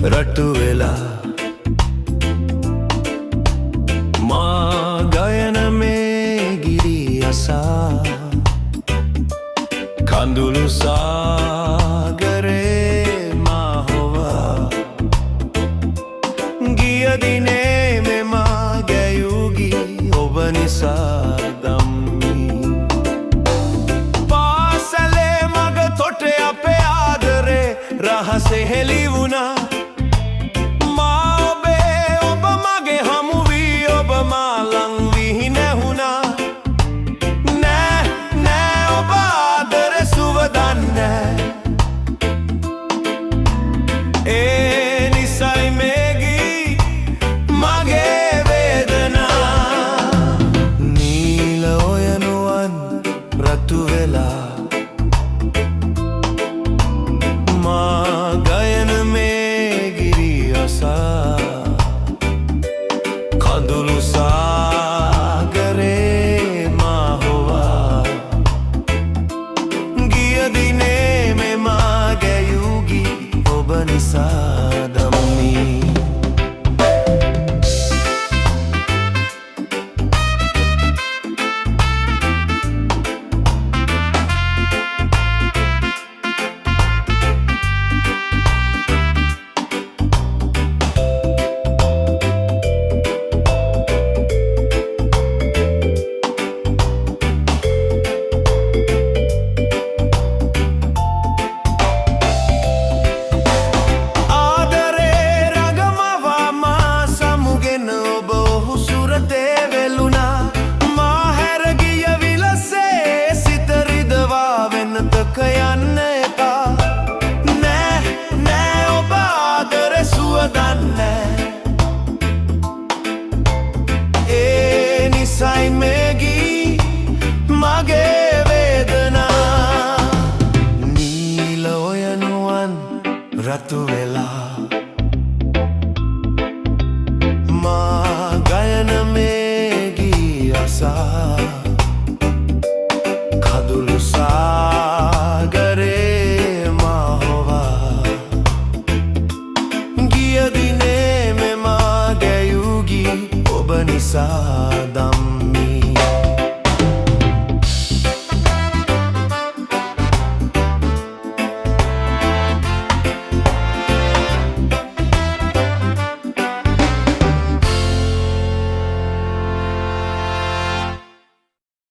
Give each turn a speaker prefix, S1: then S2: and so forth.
S1: රට්ටු වෙලා මා ගයන මේ ගිරි අසා කඳුළු සාගරේ මා හොවා ගිය දිනේ මෙම ගැයූ ගී ඔබ නිසා දම්මි පාසලේ මග තොටේ අපේ ආදරේ රහසේ හෙළි වුණා කඳුළු සාගරේ මා හොවා ගිය දිනේ මෙම ගැයූ ගී ඔබ නිසා දම්මි යන්න එපා නෑ නෑ ඔබ ආදරේ සුවදන්නේ ඒ නිසයි මේ ගී මගේ වේදනා නීල ඔයනුවන් රතු වෙලා මා ගයන මේ ගී අසා කඳුළු සාගරේ මා හොවා ගිය දිනේ මෙම ගැයූ ගී ඔබ නිසා